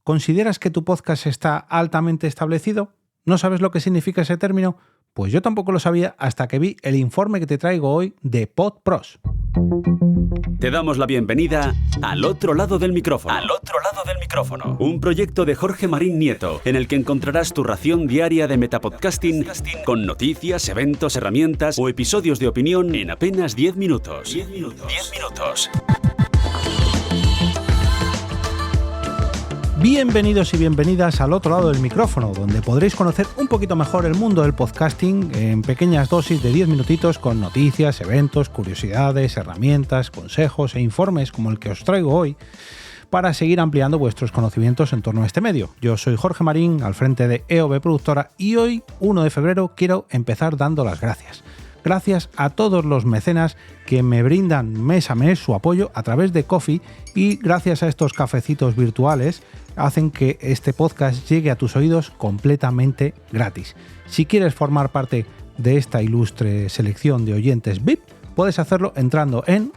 ¿Consideras que tu podcast está altamente establecido? ¿No sabes lo que significa ese término? Pues yo tampoco lo sabía hasta que vi el informe que te traigo hoy de PodPros. Te damos la bienvenida al otro lado del micrófono. Al otro lado del micrófono. Un proyecto de Jorge Marín Nieto, en el que encontrarás tu ración diaria de metapodcasting con noticias, eventos, herramientas o episodios de opinión en apenas 10 minutos. 10 minutos. Bienvenidos y bienvenidas al otro lado del micrófono, donde podréis conocer un poquito mejor el mundo del podcasting en pequeñas dosis de 10 minutitos con noticias, eventos, curiosidades, herramientas, consejos e informes como el que os traigo hoy para seguir ampliando vuestros conocimientos en torno a este medio. Yo soy Jorge Marín, al frente de EOB Productora, y hoy, 1 de febrero, quiero empezar dando las gracias. Gracias a todos los mecenas que me brindan mes a mes su apoyo a través de Ko-fi, y gracias a estos cafecitos virtuales hacen que este podcast llegue a tus oídos completamente gratis. Si quieres formar parte de esta ilustre selección de oyentes VIP, puedes hacerlo entrando en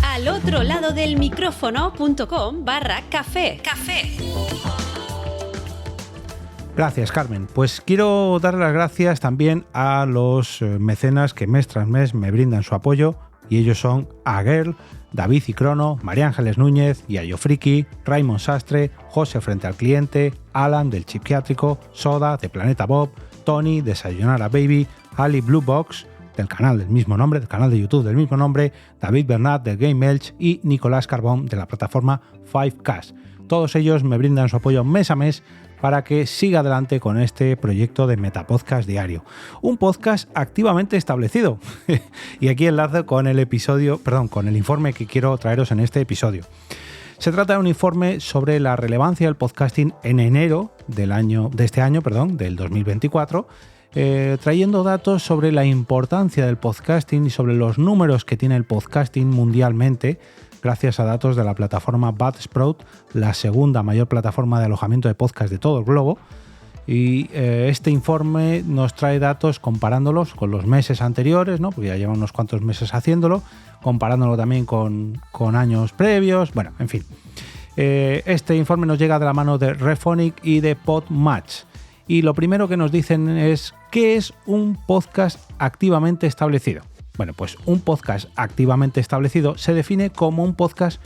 alotroladodelmicrófono.com/café. Gracias, Carmen. Pues quiero dar las gracias también a los mecenas que mes tras mes me brindan su apoyo, y ellos son Aguel, David y Crono, María Ángeles Núñez, Yayo Friki, Raymond Sastre, José Frente al Cliente, Alan del Chipquiátrico, Soda de Planeta Bob, Tony de Sayonara Baby, Ali Blue Box del canal del mismo nombre, del canal de YouTube del mismo nombre, David Bernat del Game Elch y Nicolás Carbón de la plataforma 5Cast. Todos ellos me brindan su apoyo mes a mes para que siga adelante con este proyecto de Metapodcast Diario. Un podcast activamente establecido. Y aquí enlazo con el informe que quiero traeros en este episodio. Se trata de un informe sobre la relevancia del podcasting en enero del 2024, trayendo datos sobre la importancia del podcasting y sobre los números que tiene el podcasting mundialmente, gracias a datos de la plataforma Buzzsprout, la segunda mayor plataforma de alojamiento de podcast de todo el globo. Y este informe nos trae datos comparándolos con los meses anteriores, ¿no? Porque ya llevan unos cuantos meses haciéndolo, comparándolo también con años previos. Bueno, en fin. Este informe nos llega de la mano de Rephonic y de Podmatch. Y lo primero que nos dicen es: ¿qué es un podcast activamente establecido? Bueno, pues un podcast activamente establecido se define como un podcast,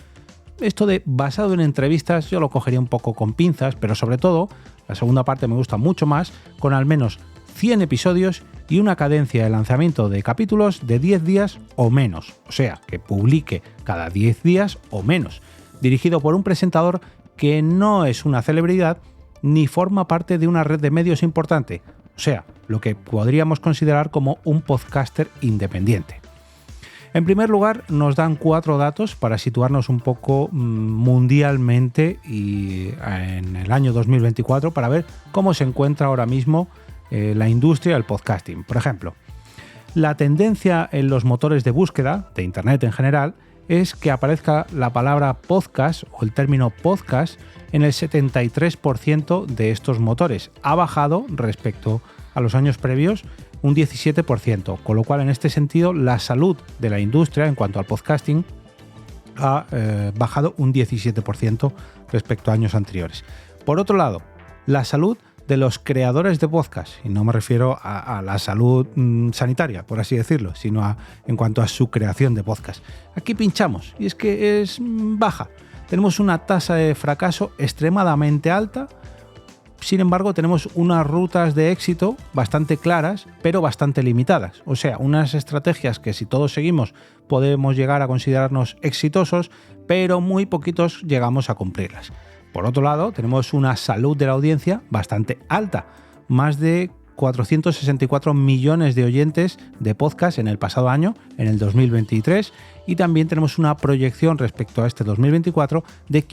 esto de basado en entrevistas, yo lo cogería un poco con pinzas, pero sobre todo, la segunda parte me gusta mucho más, con al menos 100 episodios y una cadencia de lanzamiento de capítulos de 10 días o menos, o sea, que publique cada 10 días o menos, dirigido por un presentador que no es una celebridad ni forma parte de una red de medios importante, o sea, lo que podríamos considerar como un podcaster independiente. En primer lugar, nos dan 4 datos para situarnos un poco mundialmente y en el año 2024 para ver cómo se encuentra ahora mismo la industria del podcasting. Por ejemplo, la tendencia en los motores de búsqueda de Internet en general es que aparezca la palabra podcast o el término podcast en el 73% de estos motores. Ha bajado respecto a los años previos un 17%, con lo cual en este sentido la salud de la industria en cuanto al podcasting ha bajado un 17% respecto a años anteriores. Por otro lado, la salud de los creadores de podcast, y no me refiero a la salud sanitaria, por así decirlo, sino en cuanto a su creación de podcast. Aquí pinchamos, y es que es baja. Tenemos una tasa de fracaso extremadamente alta. Sin embargo, tenemos unas rutas de éxito bastante claras, pero bastante limitadas. O sea, unas estrategias que si todos seguimos podemos llegar a considerarnos exitosos, pero muy poquitos llegamos a cumplirlas. Por otro lado, tenemos una salud de la audiencia bastante alta. Más de 464 millones de oyentes de podcast en el pasado año, en el 2023, y también tenemos una proyección respecto a este 2024 de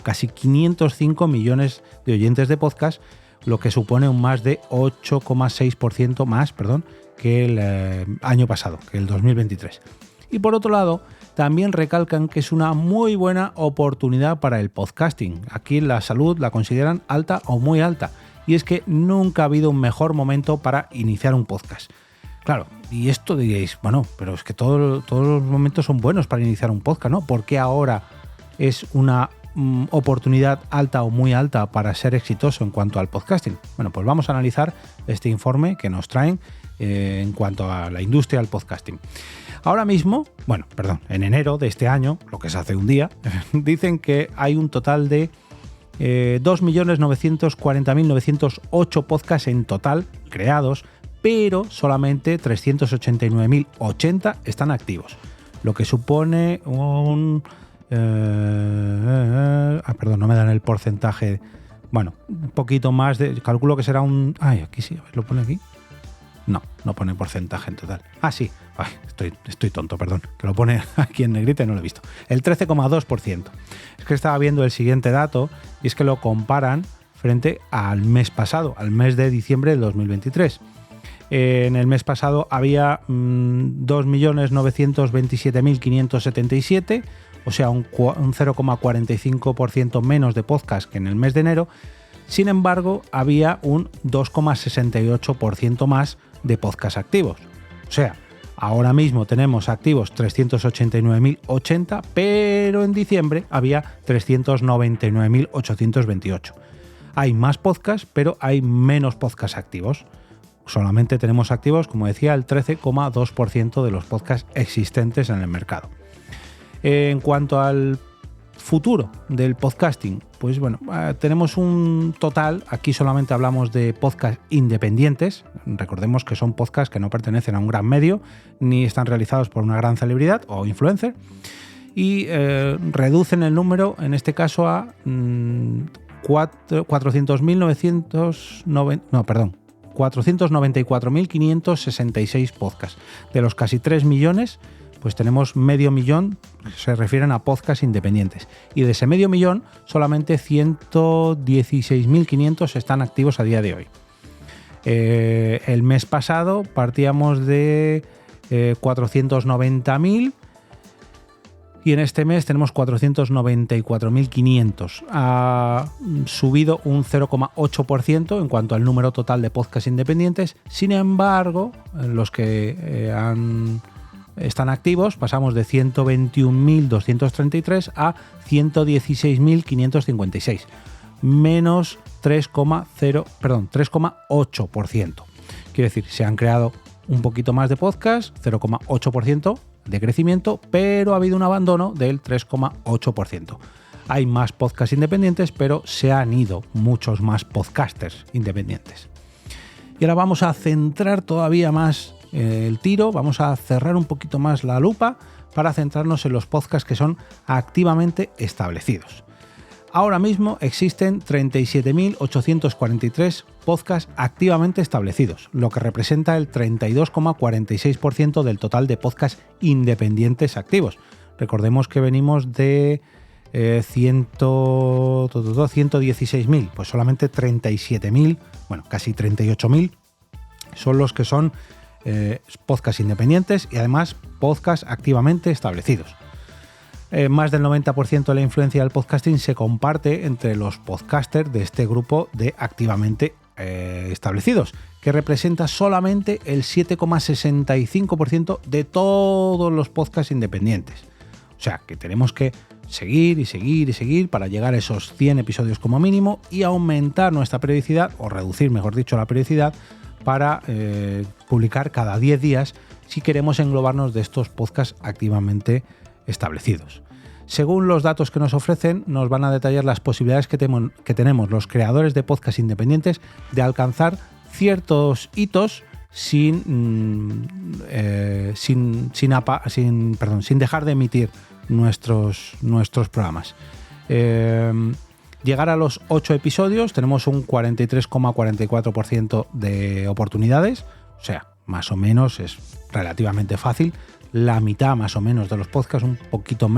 casi 505 millones de oyentes de podcast, lo que supone un más de 8,6% más, que el año pasado, que el 2023. Y por otro lado, también recalcan que es una muy buena oportunidad para el podcasting. Aquí la salud la consideran alta o muy alta, y es que nunca ha habido un mejor momento para iniciar un podcast. Claro, y esto diréis, bueno, pero es que todos los momentos son buenos para iniciar un podcast, ¿no? ¿Por qué ahora es una oportunidad alta o muy alta para ser exitoso en cuanto al podcasting? Bueno, pues vamos a analizar este informe que nos traen en cuanto a la industria del podcasting. Ahora mismo, en enero de este año, lo que es hace un día, dicen que hay un total de 2.940.908 podcasts en total creados, pero solamente 389.080 están activos, lo que supone un... no me dan el porcentaje. Bueno, un poquito más de... Calculo que será un... aquí sí, a ver, ¿lo pone aquí? No pone porcentaje en total. Sí. Estoy tonto, perdón. Que lo pone aquí en negrita y no lo he visto. El 13,2%. Es que estaba viendo el siguiente dato y es que lo comparan frente al mes pasado, al mes de diciembre del 2023. En el mes pasado había 2.927.577, o sea, un 0,45% menos de podcast que en el mes de enero. Sin embargo, había un 2,68% más de podcast activos. O sea, ahora mismo tenemos activos 389.080, pero en diciembre había 399.828. Hay más podcasts, pero hay menos podcasts activos. Solamente tenemos activos, como decía, el 13,2% de los podcasts existentes en el mercado. En cuanto al futuro del podcasting, pues tenemos un total, aquí solamente hablamos de podcasts independientes, recordemos que son podcasts que no pertenecen a un gran medio, ni están realizados por una gran celebridad o influencer, y reducen el número, en este caso a 494.566 podcasts. De los casi 3 millones, pues tenemos medio millón que se refieren a podcasts independientes. Y de ese medio millón, solamente 116.500 están activos a día de hoy. El mes pasado partíamos de 490.000 y en este mes tenemos 494.500. Ha subido un 0,8% en cuanto al número total de podcasts independientes. Sin embargo, los que están activos pasamos de 121.233 a 116.556, menos 3,8%. Quiere decir, se han creado un poquito más de podcasts, 0,8% de crecimiento, pero ha habido un abandono del 3,8%. Hay más podcasts independientes, pero se han ido muchos más podcasters independientes. Y ahora vamos a centrar todavía más el tiro, vamos a cerrar un poquito más la lupa para centrarnos en los podcasts que son activamente establecidos. Ahora mismo existen 37.843 podcasts activamente establecidos, lo que representa el 32,46% del total de podcasts independientes activos. Recordemos que venimos de 116.000, pues solamente 37.000, casi 38.000 son los que son podcasts independientes y además podcasts activamente establecidos. Más del 90% de la influencia del podcasting se comparte entre los podcasters de este grupo de activamente establecidos, que representa solamente el 7,65% de todos los podcasts independientes. O sea, que tenemos que seguir y seguir y seguir para llegar a esos 100 episodios como mínimo y aumentar nuestra periodicidad, o reducir, mejor dicho, la periodicidad, para publicar cada 10 días si queremos englobarnos de estos podcasts activamente establecidos. Según los datos que nos ofrecen, nos van a detallar las posibilidades que tenemos los creadores de podcasts independientes de alcanzar ciertos hitos sin dejar de emitir nuestros programas. Llegar a los 8 episodios tenemos un 43,44% de oportunidades, o sea, más o menos es relativamente fácil. La mitad más o menos de los podcasts, un poquito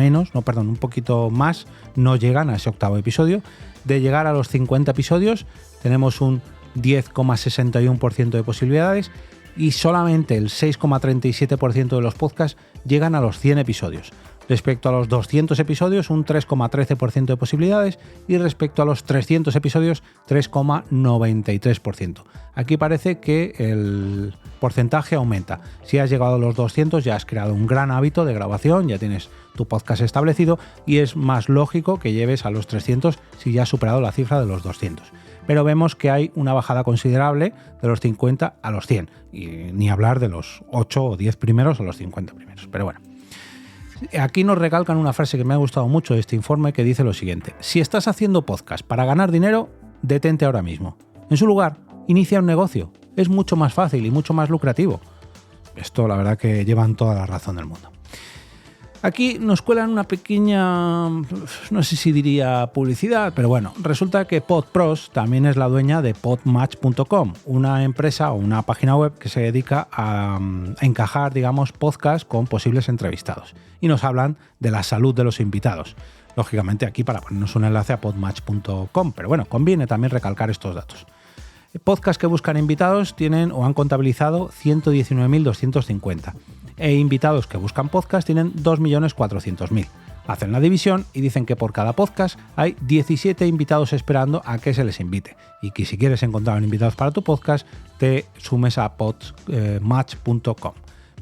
más, no llegan a ese 8º episodio. De llegar a los 50 episodios tenemos un 10,61% de posibilidades y solamente el 6,37% de los podcasts llegan a los 100 episodios. Respecto a los 200 episodios, un 3,13% de posibilidades, y respecto a los 300 episodios, 3,93%. Aquí parece que el porcentaje aumenta. Si has llegado a los 200, ya has creado un gran hábito de grabación, ya tienes tu podcast establecido y es más lógico que lleves a los 300 si ya has superado la cifra de los 200. Pero vemos que hay una bajada considerable de los 50 a los 100, y ni hablar de los 8 o 10 primeros a los 50 primeros. Pero bueno. Aquí nos recalcan una frase que me ha gustado mucho de este informe, que dice lo siguiente: si estás haciendo podcast para ganar dinero, detente ahora mismo. En su lugar, inicia un negocio. Es mucho más fácil y mucho más lucrativo. Esto, la verdad, que llevan toda la razón del mundo. Aquí nos cuelan una pequeña, no sé si diría publicidad, pero bueno, resulta que PodPros también es la dueña de Podmatch.com, una empresa o una página web que se dedica a encajar, digamos, podcasts con posibles entrevistados. Y nos hablan de la salud de los invitados. Lógicamente aquí para ponernos un enlace a podmatch.com, pero bueno, conviene también recalcar estos datos. Podcasts que buscan invitados tienen o han contabilizado 119.250 e invitados que buscan podcast tienen 2.400.000. Hacen la división y dicen que por cada podcast hay 17 invitados esperando a que se les invite, y que si quieres encontrar invitados para tu podcast te sumes a podmatch.com.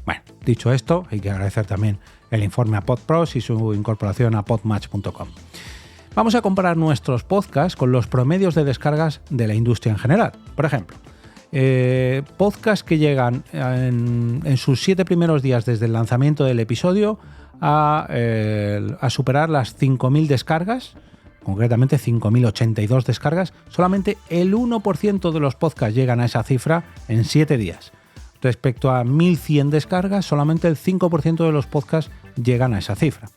Bueno, dicho esto, hay que agradecer también el informe a PodPros y su incorporación a podmatch.com. Vamos a comparar nuestros podcasts con los promedios de descargas de la industria en general. Por ejemplo, podcasts que llegan en sus 7 primeros días desde el lanzamiento del episodio a superar las 5.000 descargas, concretamente 5.082 descargas. Solamente el 1% de los podcasts llegan a esa cifra en 7 días. Respecto a 1.100 descargas, solamente el 5% de los podcasts llegan a esa cifra.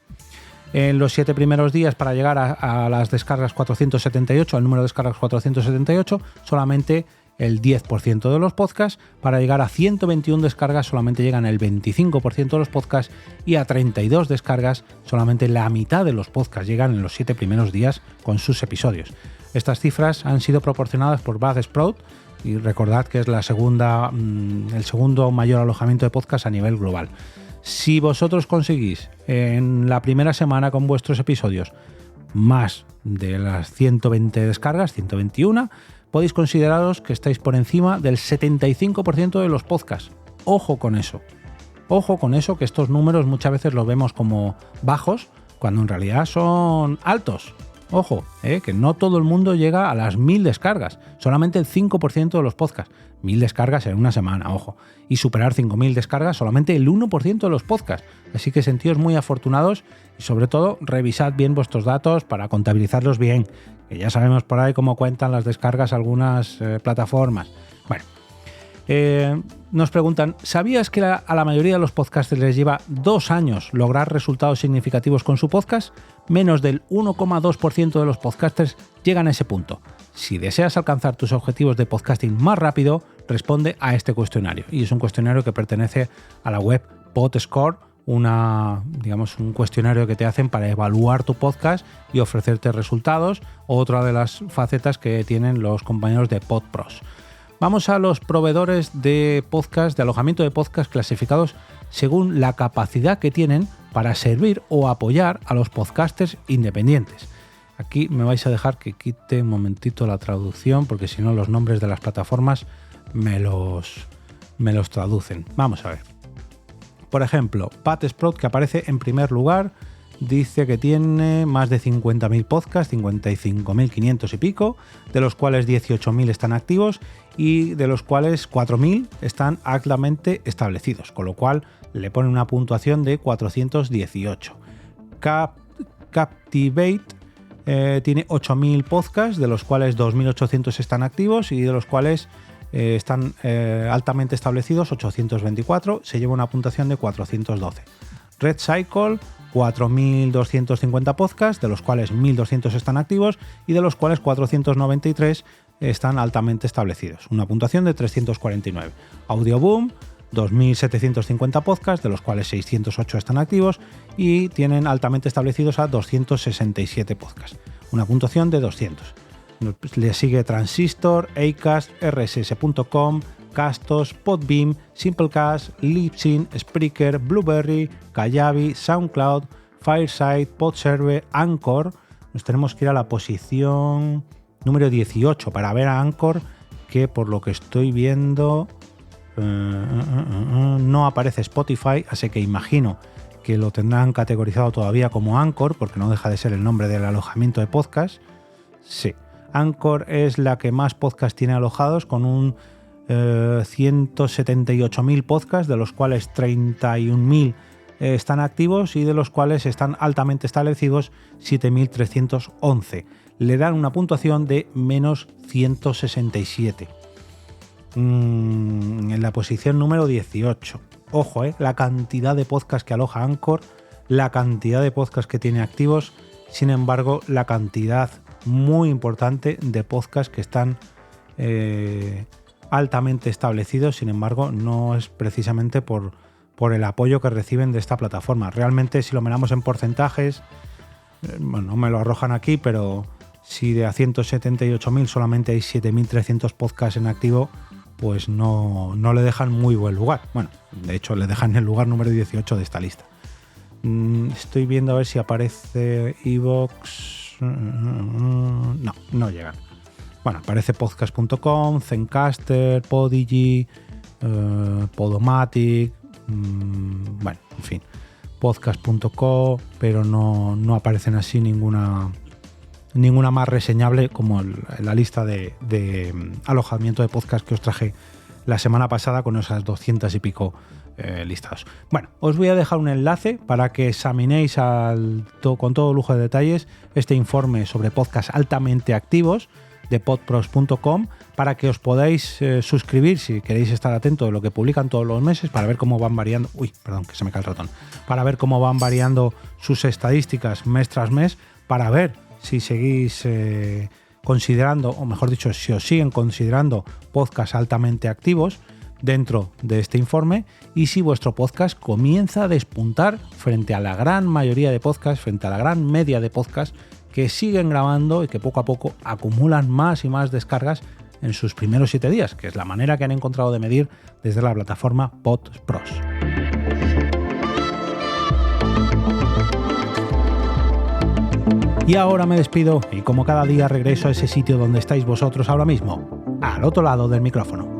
En los 7 primeros días, para llegar a las descargas 478, al número de descargas 478, solamente el 10% de los podcasts. Para llegar a 121 descargas solamente llegan el 25% de los podcasts, y a 32 descargas solamente la mitad de los podcasts llegan en los 7 primeros días con sus episodios. Estas cifras han sido proporcionadas por Buzzsprout, y recordad que es el segundo mayor alojamiento de podcasts a nivel global. Si vosotros conseguís en la primera semana con vuestros episodios más de las 120 descargas, 121, podéis consideraros que estáis por encima del 75% de los podcasts. Ojo con eso. Ojo con eso, que estos números muchas veces los vemos como bajos, cuando en realidad son altos. Ojo, que no todo el mundo llega a las 1.000 descargas, solamente el 5% de los podcasts. 1.000 descargas en una semana, ojo. Y superar 5.000 descargas solamente el 1% de los podcasts. Así que sentíos muy afortunados y sobre todo revisad bien vuestros datos para contabilizarlos bien, que ya sabemos por ahí cómo cuentan las descargas algunas plataformas. Bueno, nos preguntan, ¿sabías que a la mayoría de los podcasters les lleva 2 años lograr resultados significativos con su podcast? Menos del 1,2% de los podcasters llegan a ese punto. Si deseas alcanzar tus objetivos de podcasting más rápido, responde a este cuestionario. Y es un cuestionario que pertenece a la web PodScore, un cuestionario que te hacen para evaluar tu podcast y ofrecerte resultados. Otra de las facetas que tienen los compañeros de PodPros. Vamos a los proveedores de podcast, de alojamiento de podcast clasificados según la capacidad que tienen para servir o apoyar a los podcasters independientes. Aquí me vais a dejar que quite un momentito la traducción, porque si no los nombres de las plataformas me los traducen. Vamos a ver. Por ejemplo, Buzzsprout, que aparece en primer lugar, dice que tiene más de 50.000 podcasts, 55.500 y pico, de los cuales 18.000 están activos y de los cuales 4.000 están altamente establecidos, con lo cual le pone una puntuación de 418. Captivate tiene 8.000 podcasts, de los cuales 2.800 están activos y de los cuales están altamente establecidos 824, se lleva una puntuación de 412. RedCycle, 4.250 podcasts, de los cuales 1.200 están activos y de los cuales 493 están altamente establecidos, una puntuación de 349. Audioboom, 2.750 podcasts, de los cuales 608 están activos y tienen altamente establecidos a 267 podcasts, una puntuación de 200. Le sigue Transistor, Acast, RSS.com, Castos, Podbean, Simplecast, Libsyn, Spreaker, Blueberry, Kajabi, SoundCloud, Fireside, Podserver, Anchor. Nos tenemos que ir a la posición número 18 para ver a Anchor, que por lo que estoy viendo no aparece Spotify, así que imagino que lo tendrán categorizado todavía como Anchor, porque no deja de ser el nombre del alojamiento de podcast. Sí, Anchor es la que más podcasts tiene alojados, con un 178.000 podcasts, de los cuales 31.000 están activos y de los cuales están altamente establecidos 7.311. Le dan una puntuación de menos 167. En la posición número 18. Ojo, la cantidad de podcasts que aloja Anchor, la cantidad de podcasts que tiene activos, sin embargo, la cantidad muy importante de podcasts que están altamente establecidos, sin embargo, no es precisamente por el apoyo que reciben de esta plataforma. Realmente, si lo miramos en porcentajes, bueno, no me lo arrojan aquí, pero si de a 178.000 solamente hay 7.300 podcasts en activo, pues no le dejan muy buen lugar. Bueno, de hecho le dejan el lugar número 18 de esta lista. Estoy viendo a ver si aparece iVoox. No llegan. Bueno, aparece podcast.com, Zencaster, Podigy, Podomatic, bueno, en fin, podcast.co, pero no aparecen así ninguna más reseñable como la lista de alojamiento de podcast que os traje la semana pasada con esas 200 y pico listados. Bueno, os voy a dejar un enlace para que examinéis con todo lujo de detalles este informe sobre podcasts altamente activos de podpros.com, para que os podáis suscribir si queréis estar atentos de lo que publican todos los meses, para ver cómo van variando. Que se me cae el ratón. Para ver cómo van variando sus estadísticas mes tras mes, para ver si seguís considerando, o mejor dicho, si os siguen considerando podcasts altamente activos dentro de este informe, y si vuestro podcast comienza a despuntar frente a la gran mayoría de podcasts, frente a la gran media de podcasts que siguen grabando y que poco a poco acumulan más y más descargas en sus primeros 7 días, que es la manera que han encontrado de medir desde la plataforma PodPros. Y ahora me despido y como cada día regreso a ese sitio donde estáis vosotros ahora mismo, al otro lado del micrófono.